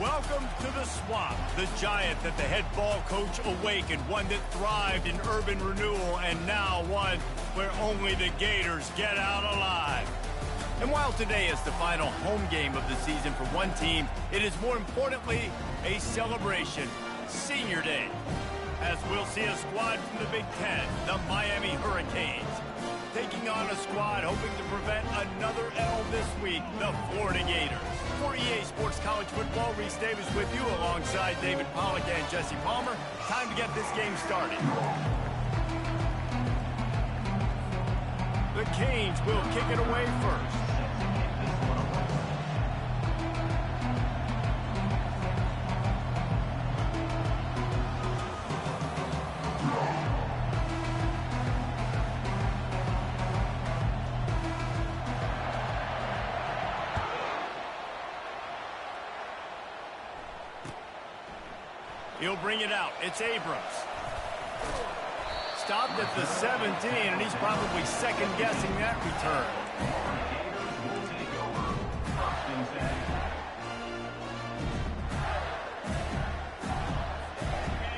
Welcome to the Swamp, the giant that the head ball coach awakened, one that thrived in urban renewal, and now one where only the Gators get out alive. And while today is the final home game of the season for one team, it is more importantly a celebration, Senior Day, as we'll see a squad from the Big Ten, the Miami Hurricanes, taking on a squad hoping to prevent another L this week, the Florida Gators. For EA Sports College Football, Reese Davis with you alongside David Pollack and Jesse Palmer. Time to get this game started. The Canes will kick it away first. He'll bring it out. It's Abrams. Stopped at the 17, and he's probably second-guessing that return.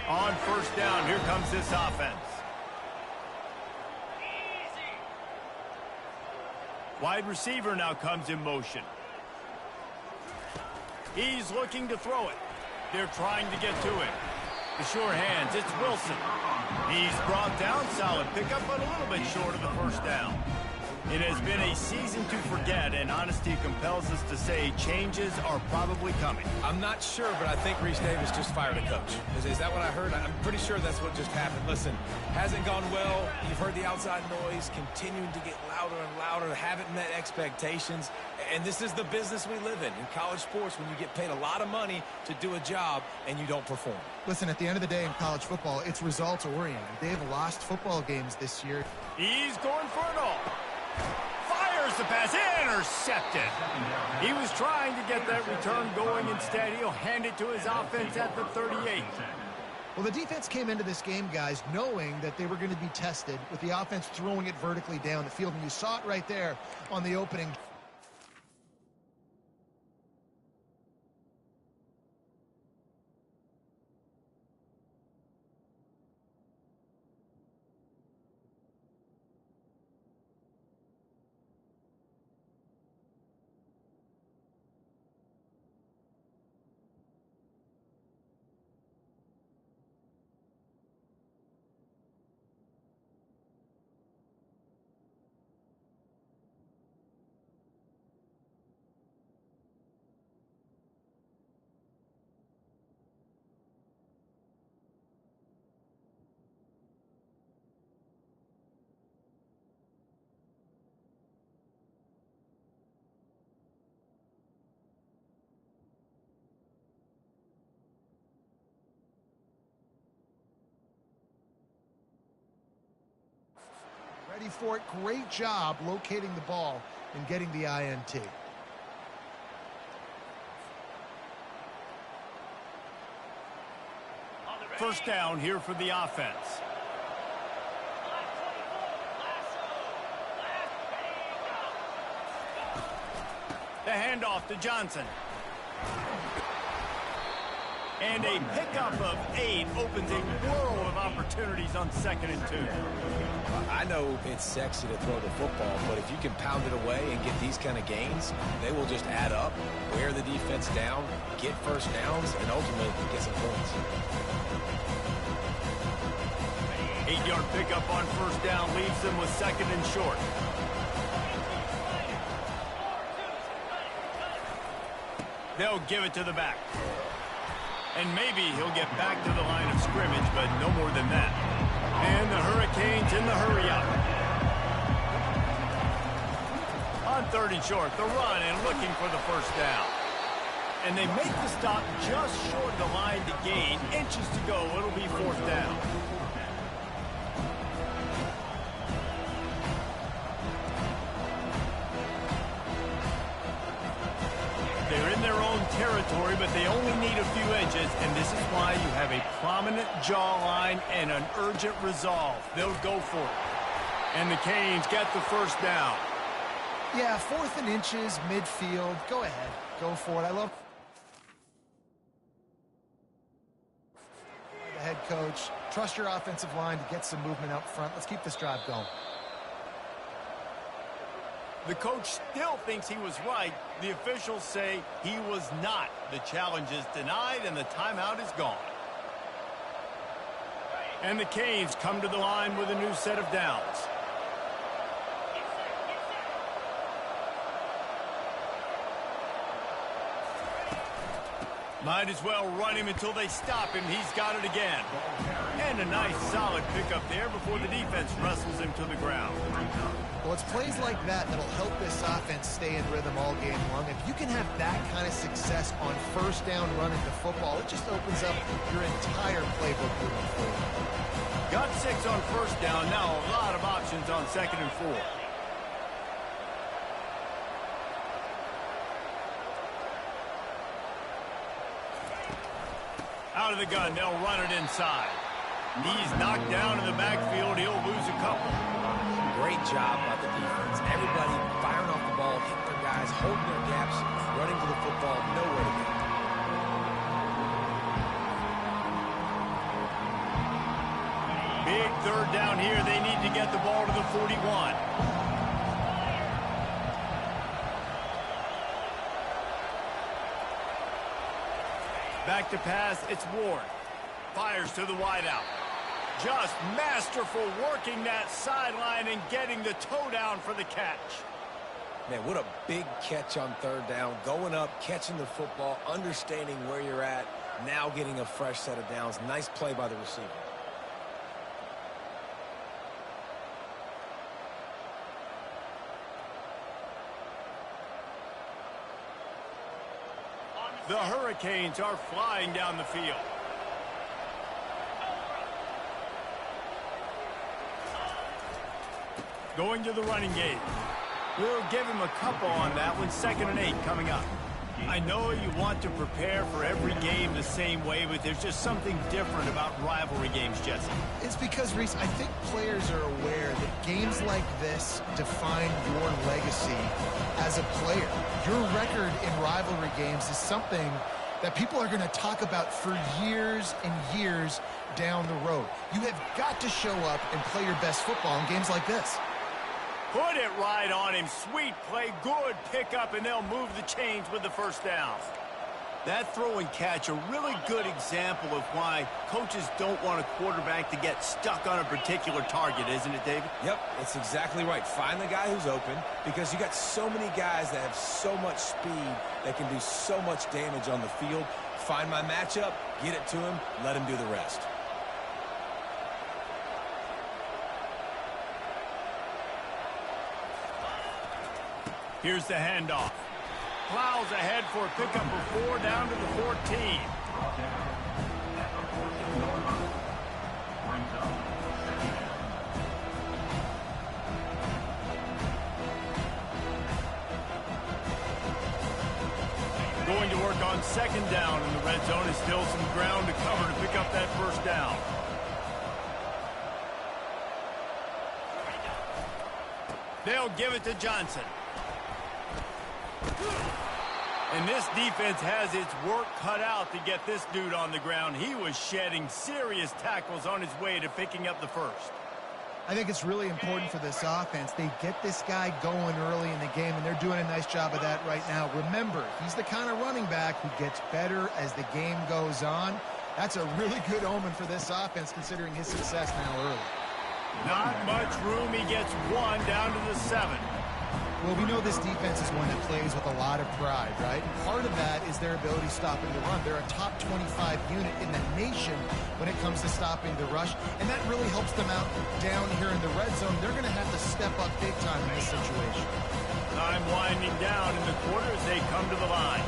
On first down, here comes this offense. Wide receiver now comes in motion. He's looking to throw it. They're trying to get to it. The sure hands, it's Wilson. He's brought down, solid pickup, but a little bit short of the first down. It has been a season to forget, and honesty compels us to say changes are probably coming. I'm not sure, but I think Reese Davis just fired a coach. Is that what I heard? I'm pretty sure that's what just happened. Listen, hasn't gone well. You've heard the outside noise, continuing to get louder and louder, haven't met expectations. And this is the business we live in college sports, when you get paid a lot of money to do a job and you don't perform. Listen, at the end of the day in college football, it's results oriented. They've lost football games this year. He's going for it all. Fires the pass, intercepted. He was trying to get that return going. Instead, he'll hand it to his offense at the 38. Well, the defense came into this game, guys, knowing that they were going to be tested with the offense throwing it vertically down the field. And you saw it right there on the opening. Ready for it. Great job locating the ball and getting the INT. First down here for the offense. The handoff to Johnson. And a pickup of 8 opens a world of opportunities on 2nd and 2. I know it's sexy to throw the football, but if you can pound it away and get these kind of gains, they will just add up, wear the defense down, get first downs, and ultimately get some points. 8-yard pickup on first down leaves them with 2nd and short. They'll give it to the back. And maybe he'll get back to the line of scrimmage, but no more than that. And the Hurricanes in the hurry-up. On 3rd and short, the run and looking for the first down. And they make the stop just short of the line to gain. Inches to go, it'll be 4th down. They're in their own territory, but they only need a few inches, and this is why you have a prominent jawline and an urgent resolve. They'll go for it. And the Canes get the first down. Yeah, 4th and inches, midfield. Go ahead. Go for it. I love... coach. Trust your offensive line to get some movement up front. Let's keep this drive going. The coach still thinks he was right. The officials say he was not. The challenge is denied, and the timeout is gone. And the Canes come to the line with a new set of downs. Might as well run him until they stop him. He's got it again. And a nice solid pickup there before the defense wrestles him to the ground. Well, it's plays like that that'll help this offense stay in rhythm all game long. If you can have that kind of success on first down running the football, it just opens up your entire playbook moving forward. Got 6 on first down. Now a lot of options on 2nd and 4. Out of the gun, they'll run it inside. He's knocked down in the backfield. He'll lose a couple. Great job by the defense. Everybody firing off the ball, hitting their guys, holding their gaps, running to the football, nowhere to go. Big 3rd down here. They need to get the ball to the 41. Back to pass, it's Ward. Fires to the wideout. Just masterful working that sideline and getting the toe down for the catch. Man, what a big catch on 3rd down. Going up, catching the football, understanding where you're at, now getting a fresh set of downs. Nice play by the receiver. The Hurricanes are flying down the field. Going to the running game. We'll give him a couple on that one. 2nd and 8 coming up. I know you want to prepare for every game the same way, but there's just something different about rivalry games, Jesse. It's because, Reese, I think players are aware that games like this define your legacy as a player. Your record in rivalry games is something that people are going to talk about for years and years down the road. You have got to show up and play your best football in games like this. Put it right on him. Sweet play, good pickup, and they'll move the chains with the first down. That throw and catch, a really good example of why coaches don't want a quarterback to get stuck on a particular target, isn't it, David? Yep, it's exactly right. Find the guy who's open, because you got so many guys that have so much speed that can do so much damage on the field. Find my matchup, get it to him, let him do the rest. Here's the handoff. Plows ahead for a pickup of 4 down to the 14. Going to work on 2nd down in the red zone. Is still some ground to cover to pick up that first down. They'll give it to Johnson. And this defense has its work cut out to get this dude on the ground. He was shedding serious tackles on his way to picking up the first. I think it's really important for this offense. They get this guy going early in the game, and they're doing a nice job of that right now. Remember, he's the kind of running back who gets better as the game goes on. That's a really good omen for this offense, considering his success now early. Not much room. He gets 1 down to the 7. Well, we know this defense is one that plays with a lot of pride, right? And part of that is their ability stopping the run. They're a top 25 unit in the nation when it comes to stopping the rush, and that really helps them out down here in the red zone. They're going to have to step up big time in this situation. Time winding down in the quarter as they come to the line.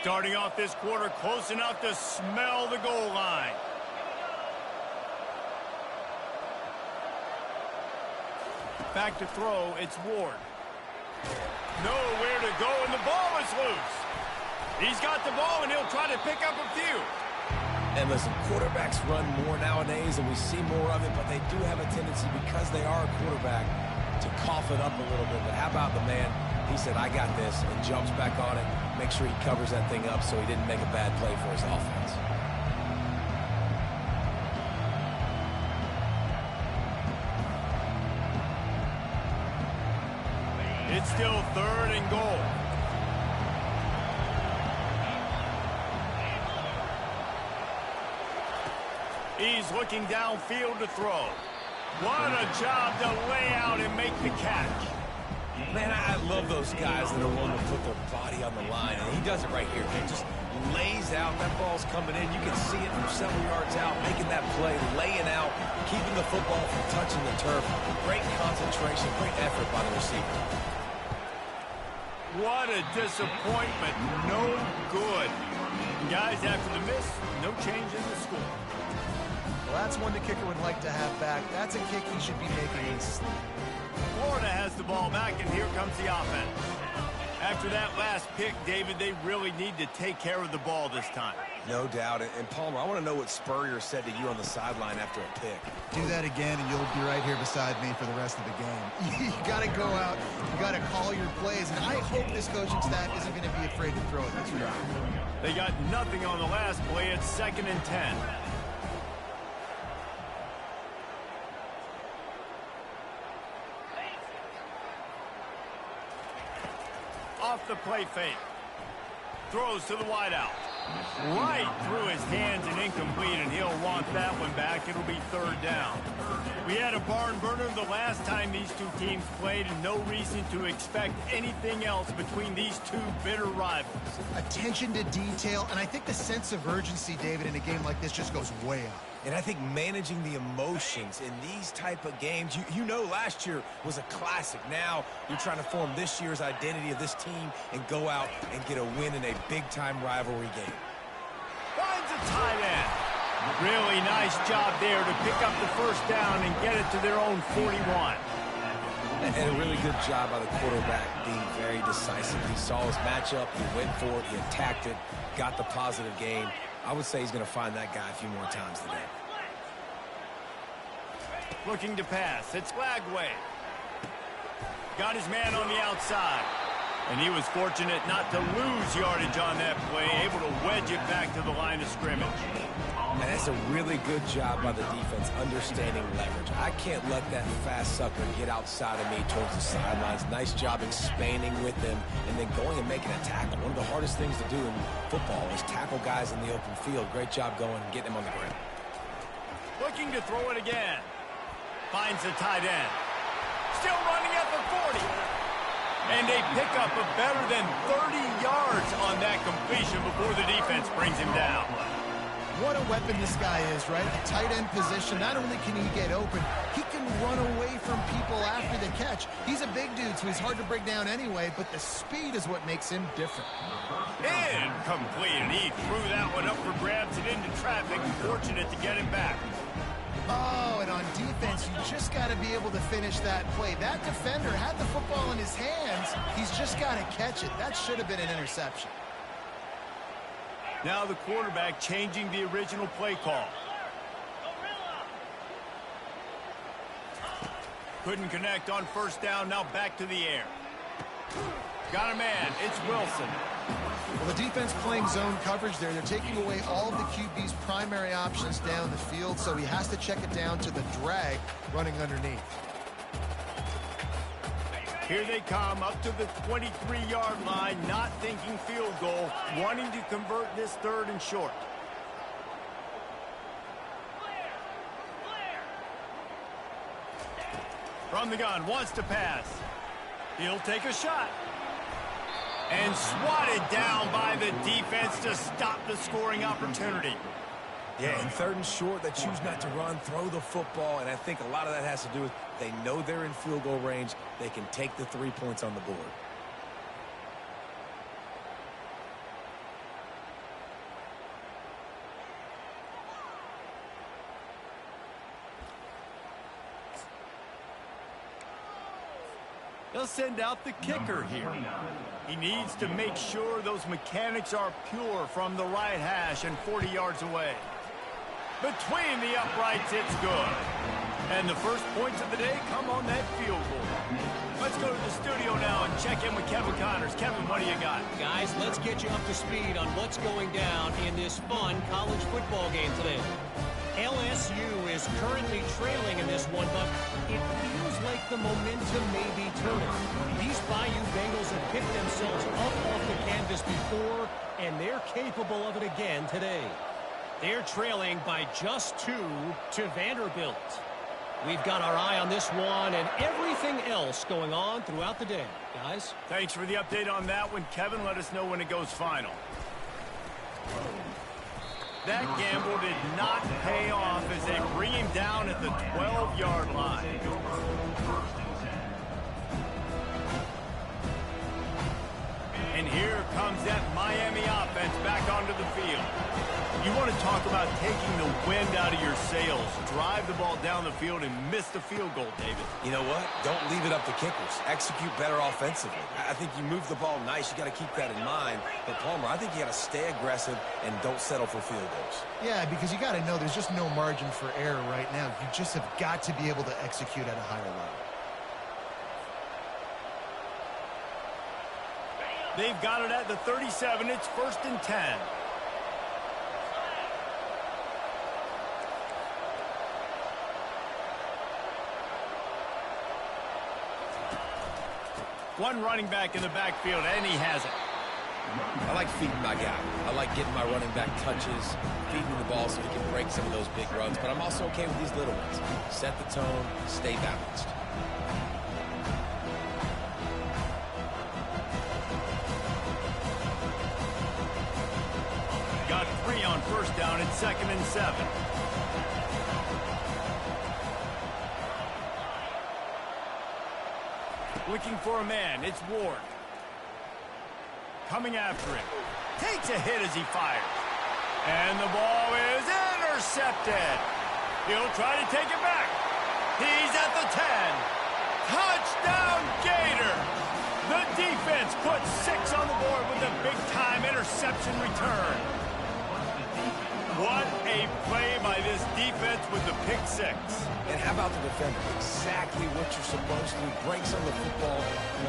Starting off this quarter close enough to smell the goal line. Back to throw, it's Ward. Nowhere to go, and the ball is loose. He's got the ball, and he'll try to pick up a few. And listen, quarterbacks run more nowadays, and we see more of it, but they do have a tendency, because they are a quarterback, to cough it up a little bit. But how about the man? He said, I got this, and jumps back on it, make sure he covers that thing up so he didn't make a bad play for his offense. It's still 3rd and goal. He's looking downfield to throw. What a job to lay out and make the catch. Man, I love those guys that are willing to put their body on the line, and he does it right here. He just lays out. That ball's coming in. You can see it from several yards out, making that play, laying out, keeping the football from touching the turf. Great concentration, great effort by the receiver. What a disappointment. No good. Guys, after the miss, no change in the score. Well, that's one the kicker would like to have back. That's a kick he should be making in his sleep. Florida has the ball back, and here comes the offense. After that last pick, David, they really need to take care of the ball this time. No doubt. And Palmer, I want to know what Spurrier said to you on the sideline after a pick. Do that again, and you'll be right here beside me for the rest of the game. You got to go out. You got to call your plays, and I hope this coaching staff isn't going to be afraid to throw it this drive. They got nothing on the last play. It's 2nd and 10. Off the play fake. Throws to the wideout. Right through his hands and incomplete, and he'll want that one back. It'll be 3rd down. We had a barn burner the last time these two teams played, and no reason to expect anything else between these two bitter rivals. Attention to detail, and I think the sense of urgency, David, in a game like this just goes way up. And I think managing the emotions in these type of games, you know last year was a classic. Now you're trying to form this year's identity of this team and go out and get a win in a big-time rivalry game. Finds a tight end. Really nice job there to pick up the 1st down and get it to their own 41. And a really good job by the quarterback being very decisive. He saw his matchup, he went for it, he attacked it, got the positive gain. I would say he's going to find that guy a few more times today. Looking to pass. It's Lagway. Got his man on the outside. And he was fortunate not to lose yardage on that play, able to wedge it back to the line of scrimmage. And that's a really good job by the defense, understanding leverage. I can't let that fast sucker get outside of me towards the sidelines. Nice job expanding with them and then going and making a tackle. One of the hardest things to do in football is tackle guys in the open field. Great job going and getting them on the ground. Looking to throw it again. Finds the tight end. Still running at the 40. And they pick up a better than 30 yards on that completion before the defense brings him down. What a weapon this guy is, right? The tight end position, not only can he get open, he can run away from people after the catch. He's a big dude, so he's hard to break down anyway, but the speed is what makes him different. Incomplete, and he threw that one up for grabs and into traffic. Fortunate to get him back. Oh, and on defense, you just got to be able to finish that play. That defender had the football in his hands. He's just got to catch it. That should have been an interception. Now the quarterback changing the original play call. Couldn't connect on 1st down. Now back to the air. Got a man. It's Wilson. Well, the defense playing zone coverage there. They're taking away all of the QB's primary options down the field, so he has to check it down to the drag running underneath. Here they come up to the 23-yard line, not thinking field goal, wanting to convert this 3rd and short. From the gun, wants to pass. He'll take a shot. And swatted down by the defense to stop the scoring opportunity. Yeah, in 3rd and short, they choose not to run, throw the football, and I think a lot of that has to do with they know they're in field goal range. They can take the 3 points on the board. They'll send out the kicker here. He needs to make sure those mechanics are pure from the right hash and 40 yards away. Between the uprights, it's good. And the first points of the day come on that field goal. Let's go to the studio now and check in with Kevin Connors. Kevin, what do you got? Guys, let's get you up to speed on what's going down in this fun college football game today. LSU is currently trailing in this one, but it feels like the momentum may be turning. These Bayou Bengals have picked themselves up off the canvas before, and they're capable of it again today. They're trailing by just 2 to Vanderbilt. We've got our eye on this one and everything else going on throughout the day. Guys? Thanks for the update on that one, Kevin. Let us know when it goes final. That gamble did not pay off as they bring him down at the 12-yard line. And here comes that Miami offense back onto the field. You want to talk about taking the wind out of your sails. Drive the ball down the field and miss the field goal, David. You know what? Don't leave it up to kickers. Execute better offensively. I think you move the ball nice. You got to keep that in mind. But, Palmer, I think you got to stay aggressive and don't settle for field goals. Yeah, because you got to know there's just no margin for error right now. You just have got to be able to execute at a higher level. They've got it at the 37. It's 1st and 10. One running back in the backfield, and he has it. I like feeding my guy. I like getting my running back touches, feeding the ball so he can break some of those big runs. But I'm also okay with these little ones. Set the tone, stay balanced. Got 3 on 1st down. It's 2nd and 7. Looking for a man. It's Ward. Coming after him. Takes a hit as he fires. And the ball is intercepted. He'll try to take it back. He's at the 10. Touchdown, Gator. The defense puts 6 on the board with a big-time interception return. What a play by this defense with the pick 6. And how about the defender? Exactly what you're supposed to do. Breaks on the football,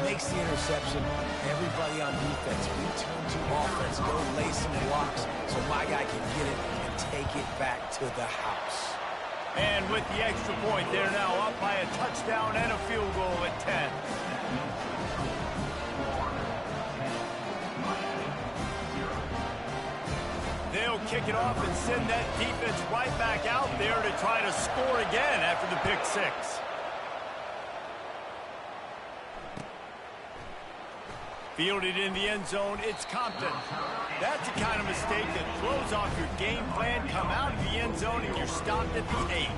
makes the interception. Everybody on defense, return to offense. Go lay some blocks so my guy can get it and take it back to the house. And with the extra point, they're now up by a touchdown and a field goal at 10. They'll kick it off and send that defense right back out there to try to score again after the pick 6. Fielded in the end zone, it's Compton. That's the kind of mistake that throws off your game plan. Come out of the end zone and you're stopped at the 8.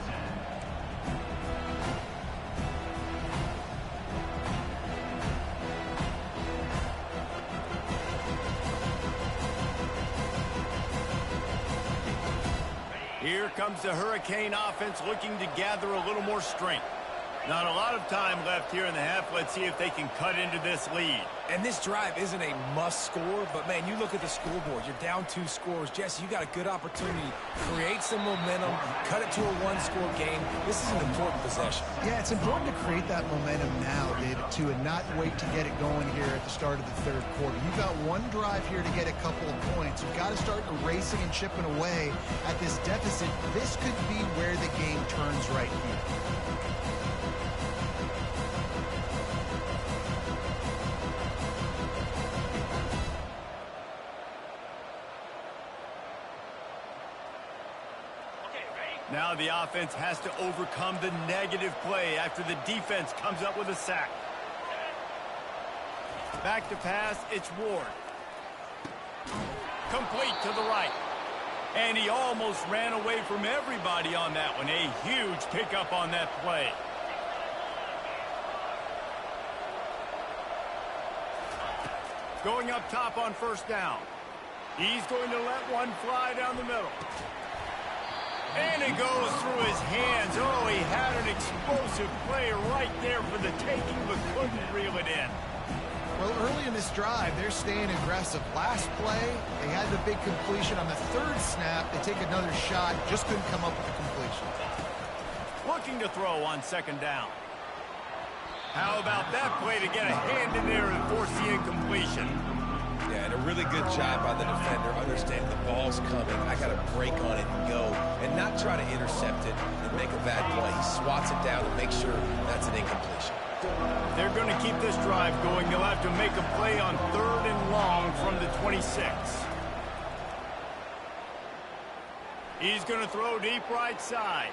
Here comes the Hurricane offense looking to gather a little more strength. Not a lot of time left here in the half. Let's see if they can cut into this lead. And this drive isn't a must score, but, man, you look at the scoreboard. You're down 2 scores. Jesse, you got a good opportunity. Create some momentum. Cut it to a 1-score game. This is an important possession. Yeah, it's important to create that momentum now, David, too, and not wait to get it going here at the start of the 3rd quarter. You've got one drive here to get a couple of points. You've got to start erasing and chipping away at this deficit. This could be where the game turns right here. Now the offense has to overcome the negative play after the defense comes up with a sack. Back to pass, it's Ward. Complete to the right. And he almost ran away from everybody on that one. A huge pickup on that play. Going up top on 1st down. He's going to let one fly down the middle. And it goes through his hands. Oh, he had an explosive play right there for the taking, but couldn't reel it in. Well, early in this drive, they're staying aggressive. Last play, they had the big completion. On the third snap, they take another shot, just couldn't come up with the completion. Looking to throw on second down. How about that play to get a hand in there and force the incompletion? Yeah, and a really good job by the defender, understanding the ball's coming. I got to break on it and go, and not try to intercept it and make a bad play. He swats it down and makes sure that's an incompletion. They're going to keep this drive going. They'll have to make a play on 3rd and long from the 26. He's going to throw deep right side.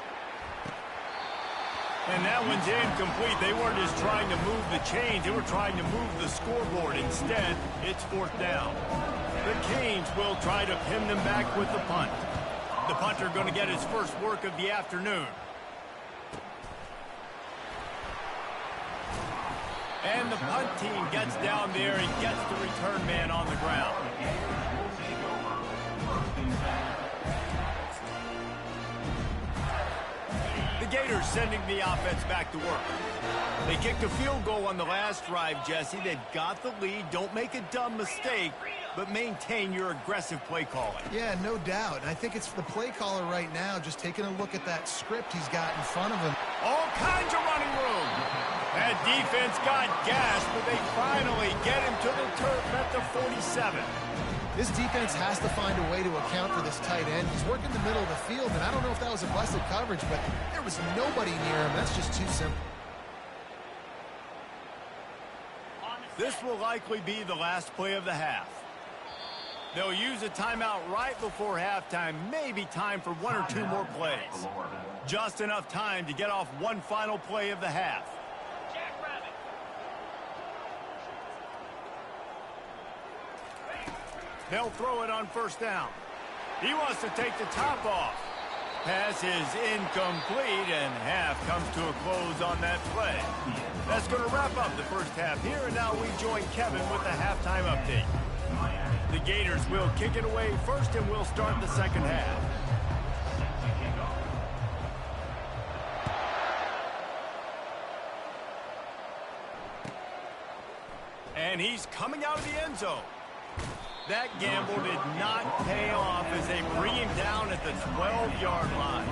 And that one's incomplete. They weren't just trying to move the chains. They were trying to move the scoreboard. Instead, it's 4th down. The Canes will try to pin them back with the punt. The punter going to get his first work of the afternoon. And the punt team gets down there and gets the return man on the ground. Gators sending the offense back to work. They kicked a field goal on the last drive, Jesse. They've got the lead. Don't make a dumb mistake, but maintain your aggressive play calling. Yeah, no doubt. And I think it's the play caller right now just taking a look at that script he's got in front of him. All kinds of running room. That defense got gashed, but they finally get him to the turf at the 47. This defense has to find a way to account for this tight end. He's working the middle of the field, and I don't know if that was a busted coverage, but there was nobody near him. That's just too simple. This will likely be the last play of the half. They'll use a timeout right before halftime, maybe time for 1 or 2 more plays. Just enough time to get off one final play of the half. They'll throw it on 1st down. He wants to take the top off. Pass is incomplete, and half comes to a close on that play. That's going to wrap up the first half here, and now we join Kevin with the halftime update. The Gators will kick it away first, and we'll start the second half. And he's coming out of the end zone. That gamble did not pay off as they bring him down at the 12-yard line.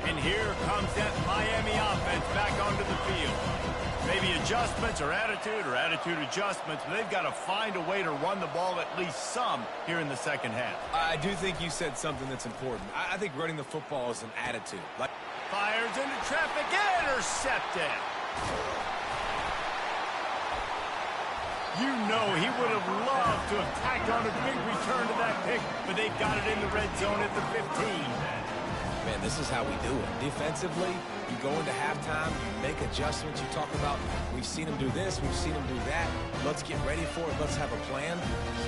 And here comes that Miami offense back onto the field. Maybe adjustments or attitude adjustments, but they've got to find a way to run the ball at least some here in the second half. I do think you said something that's important. I think running the football is an attitude. Fires into traffic, intercepted. You know he would have loved to have tacked on a big return to that pick, but they've got it in the red zone at the 15. Man, this is how we do it. Defensively, you go into halftime, you make adjustments. You talk about, we've seen them do this, we've seen them do that. Let's get ready for it. Let's have a plan.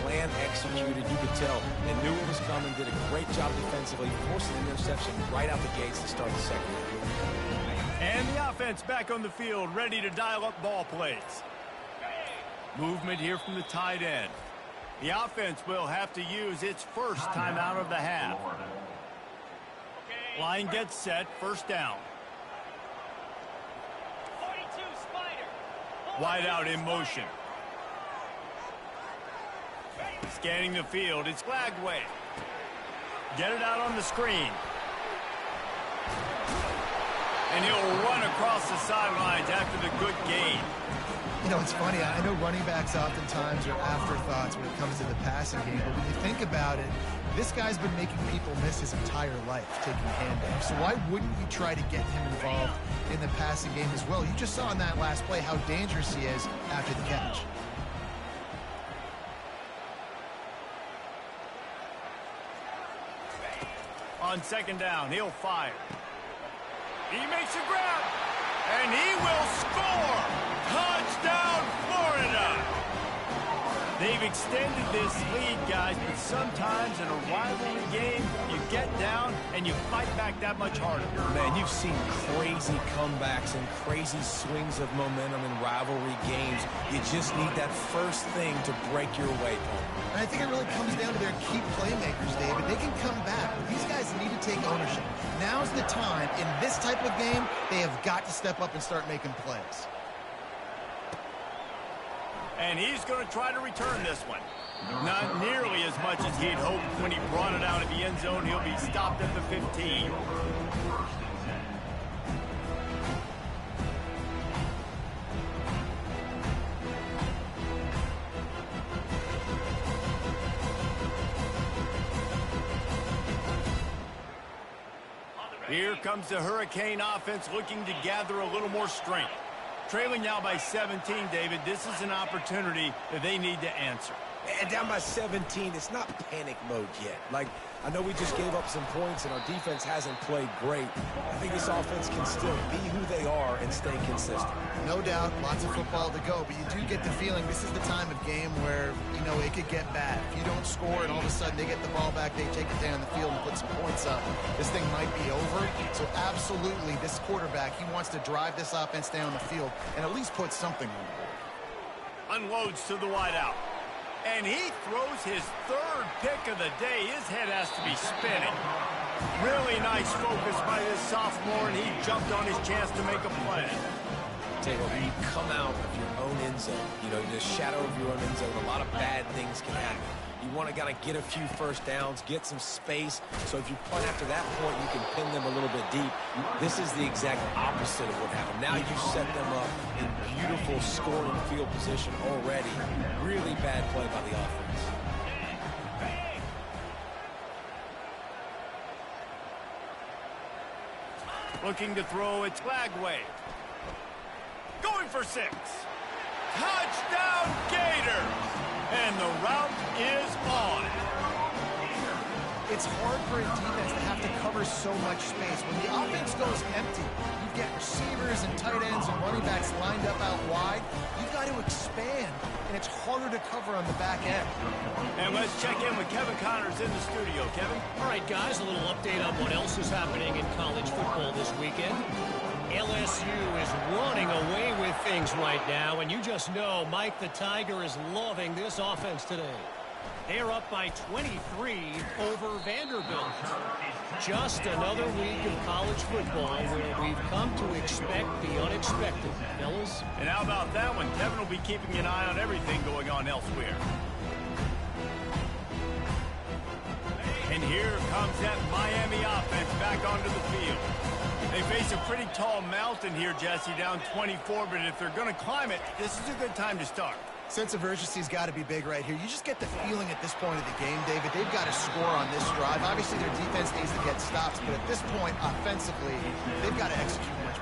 Plan executed. You could tell they knew it was coming, did a great job defensively, forced an interception right out the gates to start the second half. And the offense back on the field, ready to dial up ball plays. Movement here from the tight end. The offense will have to use its first timeout of the half. Line gets set, 1st down. Wide out in motion. Scanning the field, it's Glagway. Get it out on the screen. And he'll run across the sidelines after the good gain. You know, it's funny. I know running backs oftentimes are afterthoughts when it comes to the passing game, but when you think about it, this guy's been making people miss his entire life taking handoffs. So why wouldn't you try to get him involved in the passing game as well? You just saw in that last play how dangerous he is after the catch. On 2nd down, he'll fire. He makes a grab, and he will score! Touchdown, Florida! They've extended this lead, guys, but sometimes in a rivalry game, you get down and you fight back that much harder. Man, you've seen crazy comebacks and crazy swings of momentum in rivalry games. You just need that first thing to break your way, Paul. And I think it really comes down to their key playmakers, David. They can come back, but these guys need to take ownership. Now's the time. In this type of game, they have got to step up and start making plays. And he's going to try to return this one. Not nearly as much as he'd hoped when he brought it out of the end zone. He'll be stopped at the 15. Here comes the Hurricane offense looking to gather a little more strength. Trailing now by 17, David, this is an opportunity that they need to answer. And down by 17, it's not panic mode yet. Like, I know we just gave up some points and our defense hasn't played great. I think this offense can still be who they are and stay consistent. No doubt, lots of football to go, but you do get the feeling this is the time of game where, you know, it could get bad. If you don't score and all of a sudden they get the ball back, they take it down the field and put some points up, this thing might be over. So absolutely, this quarterback, he wants to drive this offense down the field and at least put something on the board. Unloads to the wideout. And he throws his third pick of the day. His head has to be spinning. Really nice focus by this sophomore, and he jumped on his chance to make a play. Tell you what, when you come out of your own end zone, you know, the shadow of your own end zone, a lot of bad things can happen. You want to kind of get a few first downs, get some space, so if you punt after that point, you can pin them a little bit deep. This is the exact opposite of what happened. Now you set them up in beautiful scoring field position already. Really bad play by the offense. Looking to throw, it's Flagway. Going for 6. Touchdown, Gators! And the route is on. It's hard for a defense to have to cover so much space. When the offense goes empty, you get receivers and tight ends and running backs lined up out wide. You've got to expand, and it's harder to cover on the back end. And let's check in with Kevin Connors in the studio. Kevin? All right, guys, a little update on what else is happening in college football this weekend. LSU is running away with things right now, and you just know Mike the Tiger is loving this offense today. They're up by 23 over Vanderbilt. Just another week of college football where we've come to expect the unexpected, fellas. And how about that one? Kevin will be keeping an eye on everything going on elsewhere. And here comes that Miami offense back onto the field. They face a pretty tall mountain here, Jesse, down 24, but if they're going to climb it, this is a good time to start. Sense of urgency's got to be big right here. You just get the feeling at this point of the game, David, they've got to score on this drive. Obviously, their defense needs to get stops, but at this point, offensively, they've got to execute much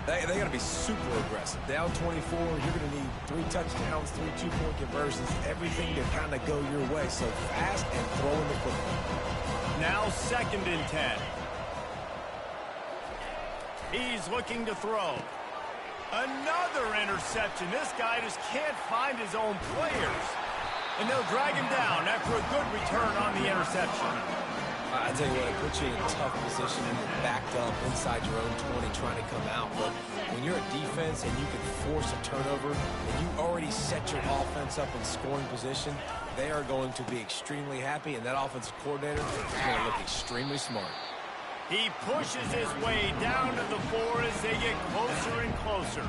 better. They got to be super aggressive. Down 24, you're going to need 3 touchdowns, 3 two-point conversions, everything to kind of go your way. So fast and throwing the football. Now 2nd and 10. He's looking to throw. Another interception. This guy just can't find his own players. And they'll drag him down after a good return on the interception. I tell you what, it puts you in a tough position when you're backed up inside your own 20 trying to come out. But when you're a defense and you can force a turnover and you already set your offense up in scoring position, they are going to be extremely happy, and that offensive coordinator is going to look extremely smart. He pushes his way down to the 4 as they get closer and closer.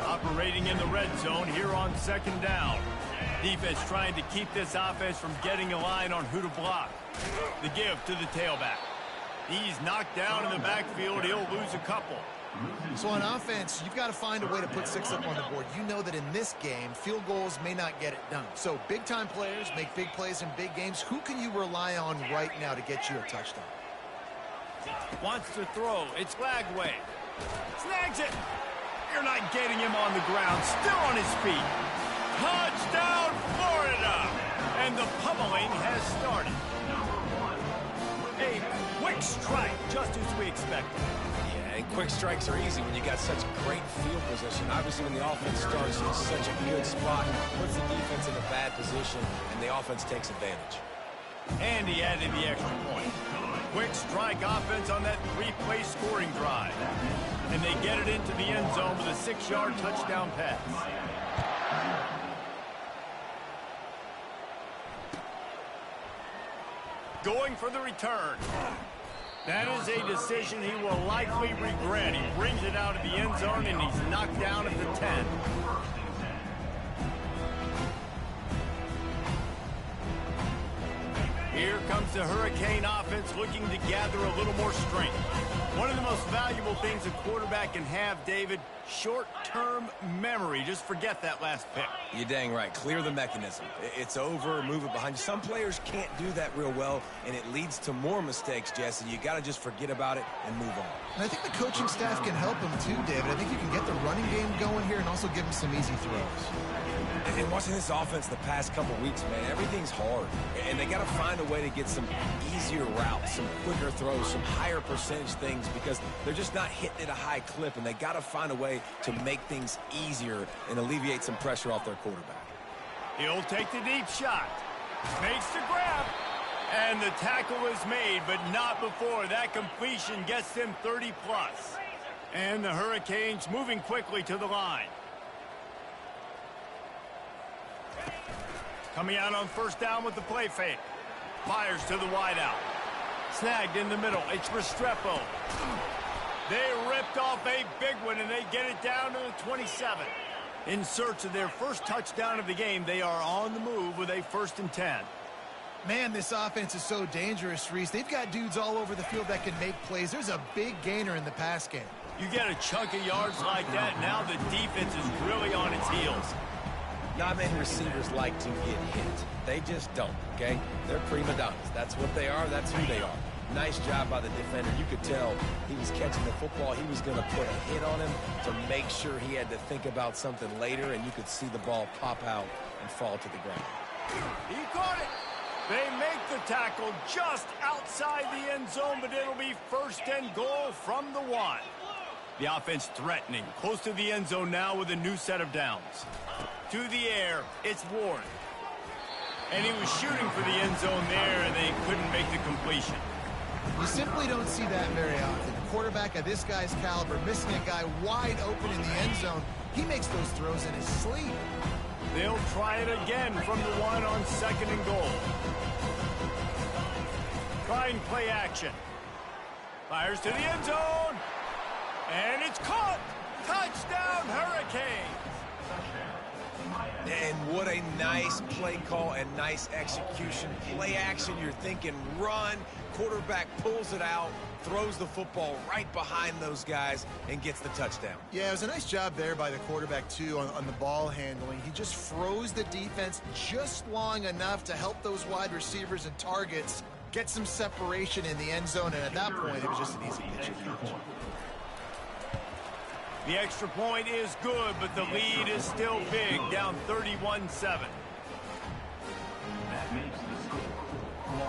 Operating in the red zone here on 2nd down. Defense trying to keep this offense from getting a line on who to block. The give to the tailback. He's knocked down in the backfield. He'll lose a couple. So on offense, you've got to find a way to put 6 up on the board. You know that in this game, field goals may not get it done. So big-time players make big plays in big games. Who can you rely on right now to get you a touchdown? Wants to throw. It's Flagway. Snags it. You're not getting him on the ground. Still on his feet. Touchdown, Florida. And the pummeling has started. A quick strike, just as we expected. Yeah, And quick strikes are easy when you got such great field position. Obviously, when the offense starts in such a good spot, puts the defense in a bad position, and the offense takes advantage. And he added the extra point. Quick strike offense on that 3-play scoring drive. And they get it into the end zone with a 6-yard touchdown pass. Going for the return. That is a decision he will likely regret. He brings it out of the end zone, and he's knocked down at the 10. Here comes the Hurricane offense looking to gather a little more strength. One of the most valuable things a quarterback can have, David, short-term memory. Just forget that last pick. You're dang right. Clear the mechanism. It's over, move it behind you. Some players can't do that real well, and it leads to more mistakes, Jesse. You got to just forget about it and move on. And I think the coaching staff can help him too, David. I think you can get the running game going here and also give him some easy throws. And watching this offense the past couple weeks, man, everything's hard. And they got to find a way to get some easier routes, some quicker throws, some higher percentage things because they're just not hitting at a high clip. And they got to find a way to make things easier and alleviate some pressure off their quarterback. He'll take the deep shot. Makes the grab. And the tackle is made, but not before. That completion gets them 30-plus. And the Hurricanes moving quickly to the line. Coming out on first down with the play fake. Fires to the wideout. Snagged in the middle. It's Restrepo. They ripped off a big one, and they get it down to the 27. In search of their first touchdown of the game, they are on the move with a 1st and 10. Man, this offense is so dangerous, Reese. They've got dudes all over the field that can make plays. There's a big gainer in the pass game. You get a chunk of yards like that, now the defense is really on its heels. Not many receivers like to get hit. They just don't, okay? They're prima donnas. That's what they are. That's who they are. Nice job by the defender. You could tell he was catching the football. He was going to put a hit on him to make sure he had to think about something later, and you could see the ball pop out and fall to the ground. He caught it. They make the tackle just outside the end zone, but it'll be 1st and goal from the 1. The offense threatening, close to the end zone now with a new set of downs. To the air, it's Ward. And he was shooting for the end zone there, and they couldn't make the completion. You simply don't see that very often. A quarterback of this guy's caliber missing a guy wide open in the end zone. He makes those throws in his sleep. They'll try it again from the 1 on 2nd and goal. Trying play action. Fires to the end zone. And it's caught. Touchdown, Hurricanes. And what a nice play call and nice execution. Play action, you're thinking run. Quarterback pulls it out, throws the football right behind those guys, and gets the touchdown. Yeah, it was a nice job there by the quarterback, too, on the ball handling. He just froze the defense just long enough to help those wide receivers and targets get some separation in the end zone, and at that point, it was just an easy pitch. The extra point is good, but the lead is still big, down 31-7.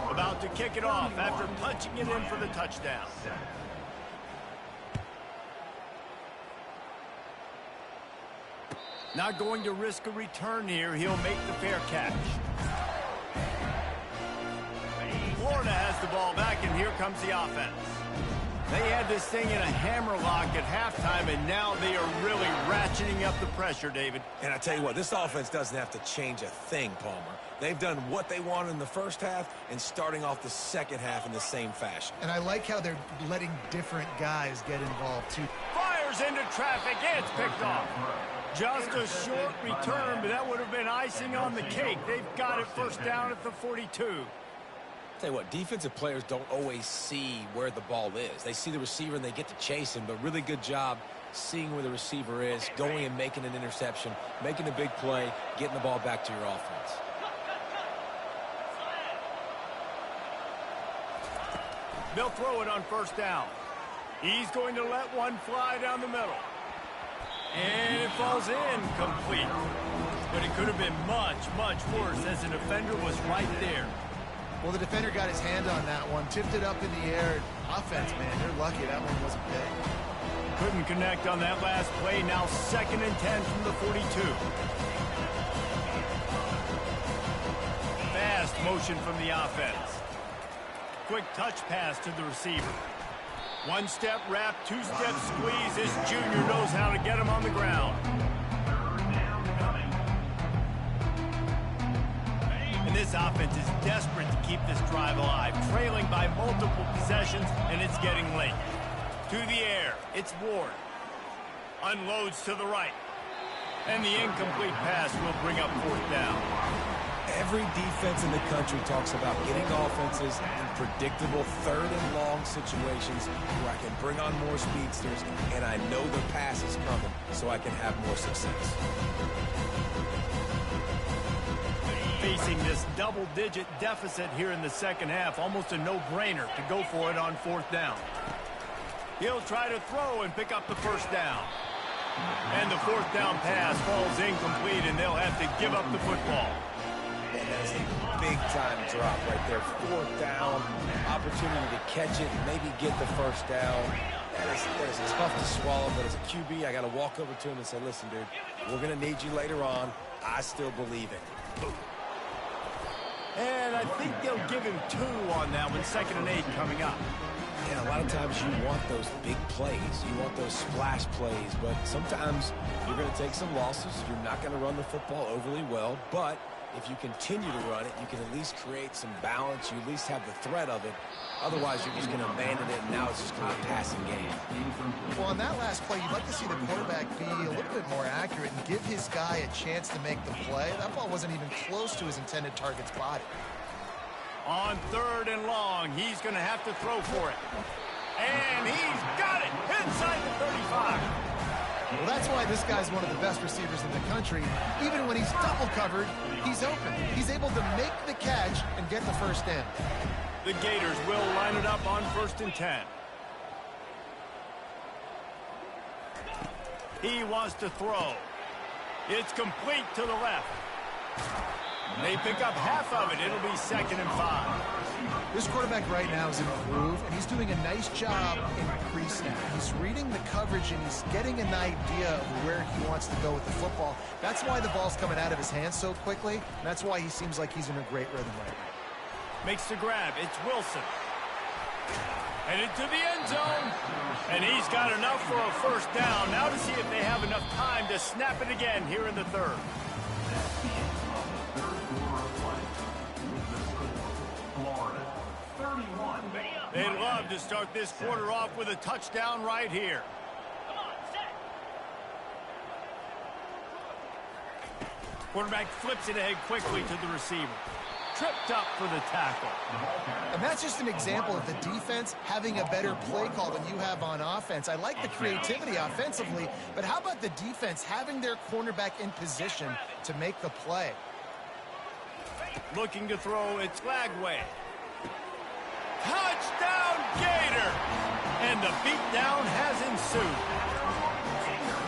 About to kick it off after punching it in for the touchdown. Not going to risk a return here. He'll make the fair catch. Florida has the ball back, and here comes the offense. They had this thing in a hammerlock at halftime, and now they are really ratcheting up the pressure, David. And I tell you what, this offense doesn't have to change a thing, Palmer. They've done what they wanted in the first half and starting off the second half in the same fashion. And I like how they're letting different guys get involved, too. Fires into traffic. It's picked off. Just a short return, but that would have been icing on the cake. They've got it 1st down at the 42. Tell you what, defensive players don't always see where the ball is. They see the receiver and they get to chase him, but really good job seeing where the receiver is, going and making an interception, making a big play, getting the ball back to your offense. They'll throw it on 1st down. He's going to let one fly down the middle. And it falls in complete. But it could have been much, much worse as the defender was right there. Well, the defender got his hand on that one, tipped it up in the air. Offense, man, they're lucky that one wasn't big. Couldn't connect on that last play. Now 2nd and 10 from the 42. Fast motion from the offense. Quick touch pass to the receiver. One step wrap, two step squeeze. This junior knows how to get him on the ground. And this offense is desperate to keep this drive alive, trailing by multiple possessions, and it's getting late. To the air, it's Ward. Unloads to the right. And the incomplete pass will bring up 4th down. Every defense in the country talks about getting offenses in predictable 3rd and long situations where I can bring on more speedsters and I know the pass is coming so I can have more success. Facing this double-digit deficit here in the 2nd half, almost a no-brainer to go for it on 4th down. He'll try to throw and pick up the 1st down. And the 4th down pass falls incomplete, and they'll have to give up the football. And that is a big-time drop right there. 4th down, opportunity to catch it and maybe get the 1st down. That is tough to swallow, but as a QB, I got to walk over to him and say, listen, dude, we're going to need you later on. I still believe it. And I think they'll give him 2 on that one, 2nd and 8 coming up. And a lot of times you want those big plays. You want those splash plays. But sometimes you're going to take some losses. You're not going to run the football overly well. But if you continue to run it, you can at least create some balance. You at least have the threat of it. Otherwise, you're just going to abandon it, and now it's just going to be a passing game. Well, on that last play, you'd like to see the quarterback be a little bit more accurate and give his guy a chance to make the play. That ball wasn't even close to his intended target's body. On 3rd and long, he's going to have to throw for it. And he's got it inside the 35. Well, that's why this guy's one of the best receivers in the country. Even when he's double covered, he's open. He's able to make the catch and get the 1st down. The Gators will line it up on 1st and 10. He wants to throw. It's complete to the left. They pick up half of it. It'll be 2nd and 5. This quarterback right now is in a groove, and he's doing a nice job in pre-snap. He's reading the coverage, and he's getting an idea of where he wants to go with the football. That's why the ball's coming out of his hands so quickly, and that's why he seems like he's in a great rhythm right now. Makes the grab. It's Wilson. Headed to the end zone. And he's got enough for a 1st down. Now to see if they have enough time to snap it again here in the 3rd. They'd love to start this quarter off with a touchdown right here. Quarterback flips it ahead quickly to the receiver. Tripped up for the tackle. And that's just an example of the defense having a better play call than you have on offense. I like the creativity offensively, but how about the defense having their cornerback in position to make the play? Looking to throw, it's Lagway. Touchdown, Gator! And the beatdown has ensued.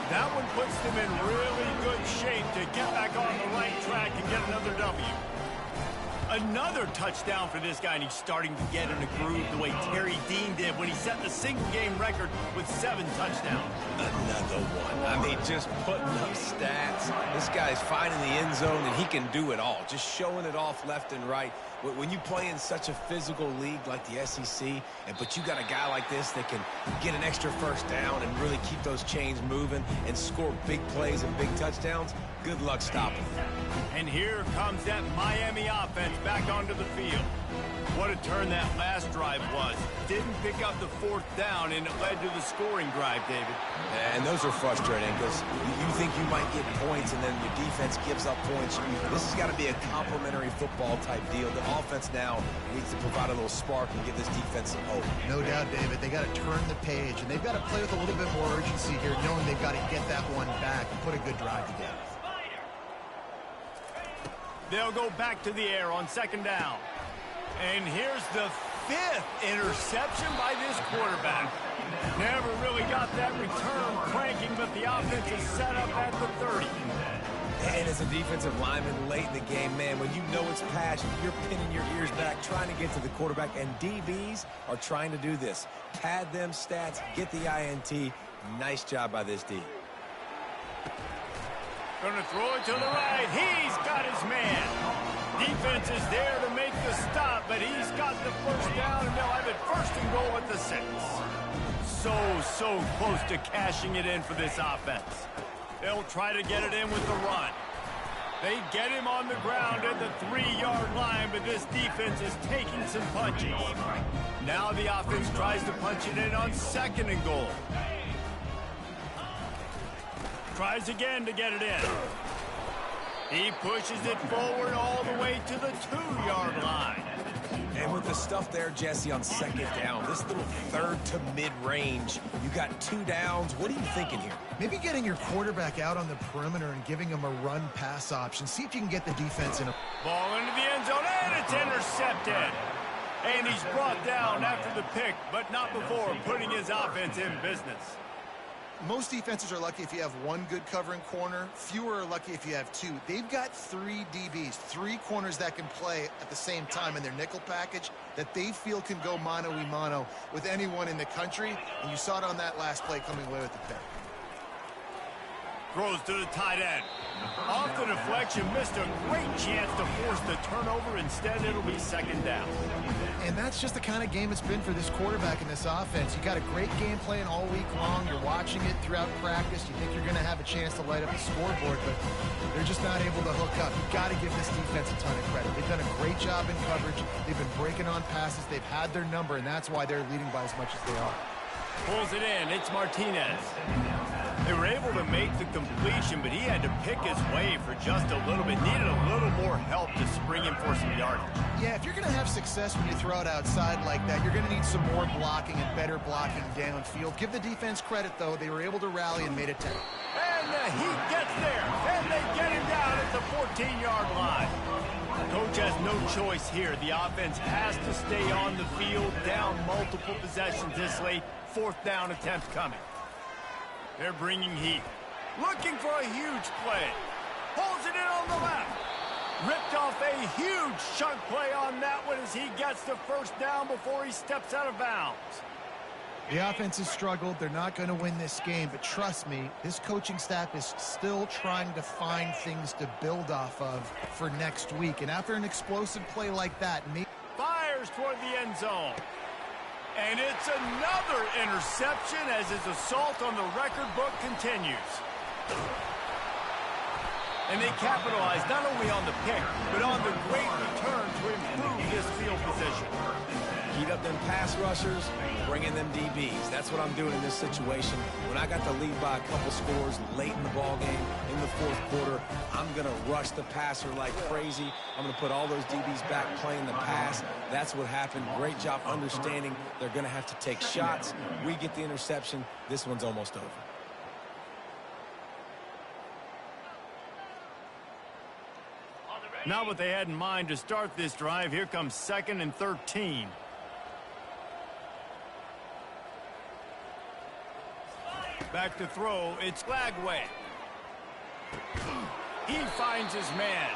That one puts them in really good shape to get back on the right track and get another W. Another touchdown for this guy, and he's starting to get in a groove the way Terry Dean did when he set the single-game record with 7 touchdowns. Another one. I mean, just putting up stats. This guy's finding the end zone, and he can do it all. Just showing it off left and right. When you play in such a physical league like the SEC, but you got a guy like this that can get an extra 1st down and really keep those chains moving and score big plays and big touchdowns, good luck stopping him. And here comes that Miami offense back onto the field. What a turn that last drive was. Didn't pick up the 4th down, and it led to the scoring drive, David. And those are frustrating because you think you might get points, and then your defense gives up points. This has got to be a complementary football type deal. The offense now needs to provide a little spark and give this defense some hope. No doubt, David. They got to turn the page, and they've got to play with a little bit more urgency here, knowing they've got to get that one back and put a good drive together. They'll go back to the air on 2nd down. And here's the 5th interception by this quarterback. Never really got that return cranking, but the offense is set up at the 30. And as a defensive lineman late in the game, man, when you know it's passion, you're pinning your ears back, trying to get to the quarterback, and DBs are trying to do this. Pad them stats, get the INT, Nice job by this D. Gonna throw it to the right. He's got his man. Defense is there to make the stop, but he's got the first down, and they'll have it first and goal at the 6. So close to cashing it in for this offense. They'll try to get it in with the run. They get him on the ground at the 3-yard line, but this defense is taking some punches. Now the offense tries to punch it in on 2nd and goal. Tries again to get it in. He pushes it forward all the way to the 2-yard line. And with the stuff there, Jesse, on 2nd down, this little 3rd to mid-range, you got 2 downs. What are you thinking here? Maybe getting your quarterback out on the perimeter and giving him a run-pass option. See if you can get the defense in a... Ball into the end zone, and it's intercepted. And he's brought down after the pick, but not before putting his offense in business. Most defenses are lucky if you have 1 good covering corner. Fewer are lucky if you have 2. They've got 3 DBs, 3 corners that can play at the same time in their nickel package that they feel can go mano-a-mano with anyone in the country. And you saw it on that last play coming away with the pick. Throws to the tight end. Off the deflection, missed a great chance to force the turnover. Instead, it'll be 2nd down. And that's just the kind of game it's been for this quarterback in this offense. You got a great game plan all week long. You're watching it throughout practice. You think you're going to have a chance to light up the scoreboard, but they're just not able to hook up. You've got to give this defense a ton of credit. They've done a great job in coverage. They've been breaking on passes. They've had their number, and that's why they're leading by as much as they are. Pulls it in. It's Martinez. They were able to make the completion, but he had to pick his way for just a little bit. Needed a little more help to spring him for some yardage. Yeah, if you're going to have success when you throw it outside like that, you're going to need some more blocking and better blocking downfield. Give the defense credit, though. They were able to rally and made it 10. And he gets there, and they get him down at the 14-yard line. Coach has no choice here. The offense has to stay on the field, down multiple possessions this late. 4th down attempt coming. They're bringing heat. Looking for a huge play. Pulls it in on the left. Ripped off a huge chunk play on that one as he gets the first down before he steps out of bounds. The offense has struggled. They're not going to win this game, but trust me, this coaching staff is still trying to find things to build off of for next week. And after an explosive play like that, fires toward the end zone. And it's another interception as his assault on the record book continues. And they capitalize not only on the pick, but on the great return to improve this field position. Heat up them pass rushers, bring in them DBs. That's what I'm doing in this situation. When I got the lead by a couple scores late in the ball game, in the 4th quarter, I'm going to rush the passer like crazy. I'm going to put all those DBs back playing the pass. That's what happened. Great job understanding they're going to have to take shots. We get the interception. This one's almost over. Not what they had in mind to start this drive. Here comes 2nd and 13. Back to throw. It's Lagway. He finds his man.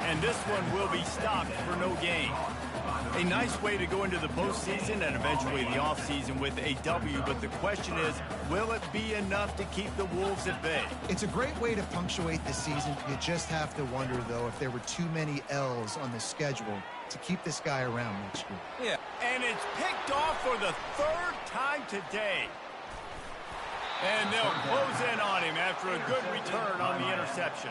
And this one will be stopped for no gain. A nice way to go into the postseason and eventually the offseason with a W, but the question is, will it be enough to keep the Wolves at bay? It's a great way to punctuate the season. You just have to wonder, though, if there were too many L's on the schedule to keep this guy around next year. Yeah, and it's picked off for the 3rd time today. And they'll close in on him after a good return on the interception.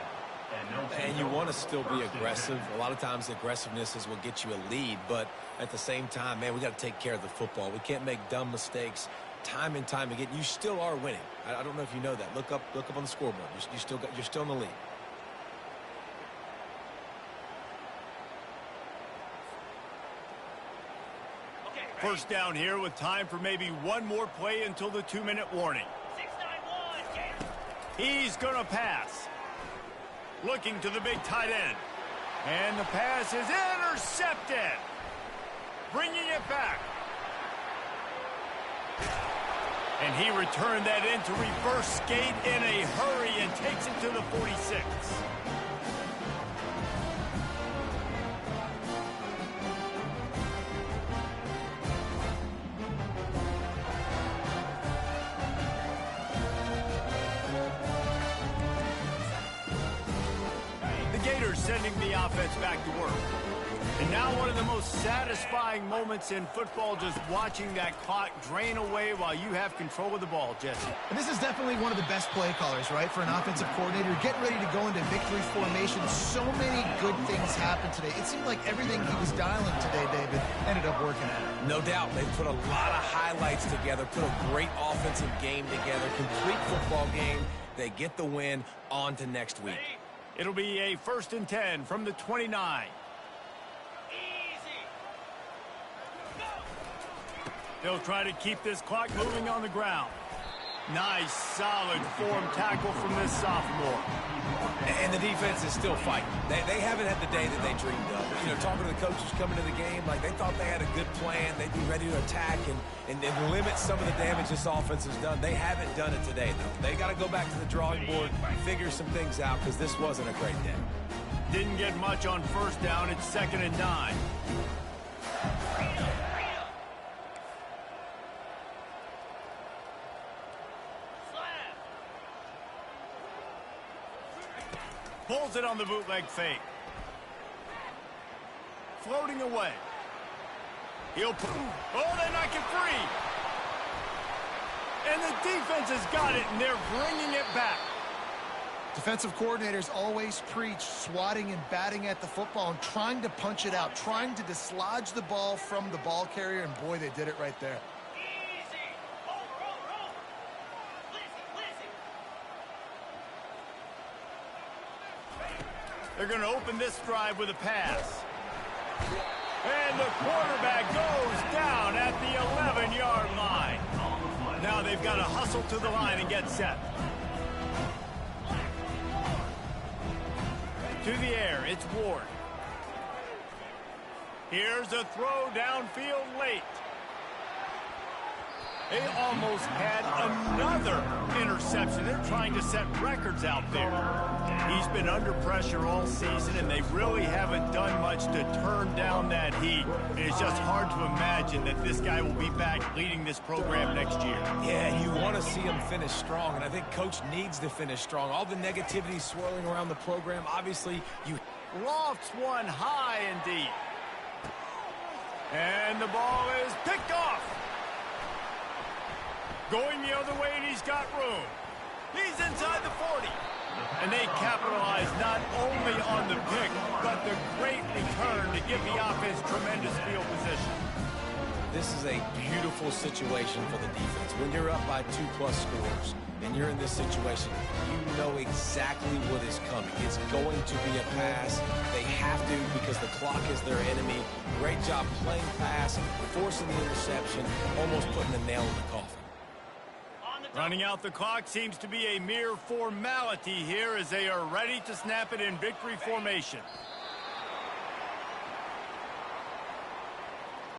And you want to still be aggressive. A lot of times aggressiveness is what gets you a lead, but at the same time, man, we got to take care of the football. We can't make dumb mistakes time and time again. You still are winning. I don't know if you know that. Look up on the scoreboard. You're still in the lead. First down here with time for maybe one more play until the 2-minute warning. He's going to pass. Looking to the big tight end. And the pass is intercepted. Bringing it back. And he returned that into reverse skate in a hurry and takes it to the 46. sending the offense back to work. And now one of the most satisfying moments in football, just watching that clock drain away while you have control of the ball, Jesse. And this is definitely one of the best play callers, right, for an offensive coordinator. Getting ready to go into victory formation. So many good things happened today. It seemed like everything he was dialing today, David, ended up working out. No doubt. They put a lot of highlights together, put a great offensive game together, complete football game. They get the win. On to next week. It'll be a 1st and 10 from the 29. They'll try to keep this clock moving on the ground. Nice, solid form tackle from this sophomore. And the defense is still fighting. They haven't had the day that they dreamed of. You know, talking to the coaches coming to the game, like they thought they had a good plan. They'd be ready to attack and limit some of the damage this offense has done. They haven't done it today, though. They got to go back to the drawing board, figure some things out, because this wasn't a great day. Didn't get much on 1st down. It's 2nd and 9. Pulls it on the bootleg fake. Floating away. He'll put... Oh, they knock it free. And the defense has got it, and they're bringing it back. Defensive coordinators always preach swatting and batting at the football and trying to punch it out, trying to dislodge the ball from the ball carrier, and boy, they did it right there. They're going to open this drive with a pass. And the quarterback goes down at the 11-yard line. Now they've got to hustle to the line and get set. To the air, it's Ward. Here's a throw downfield late. They almost had another interception. They're trying to set records out there. He's been under pressure all season, and they really haven't done much to turn down that heat. And it's just hard to imagine that this guy will be back leading this program next year. Yeah, you want to see him finish strong, and I think Coach needs to finish strong. All the negativity swirling around the program, obviously, you... Lofts one high and deep. And the ball is picked off. Going the other way, and he's got room. He's inside the 40. And they capitalize not only on the pick, but the great return to give the offense tremendous field position. This is a beautiful situation for the defense. When you're up by 2+ scores and you're in this situation, you know exactly what is coming. It's going to be a pass. They have to because the clock is their enemy. Great job playing pass, forcing the interception, almost putting the nail in the coffin. Running out the clock seems to be a mere formality here as they are ready to snap it in victory formation.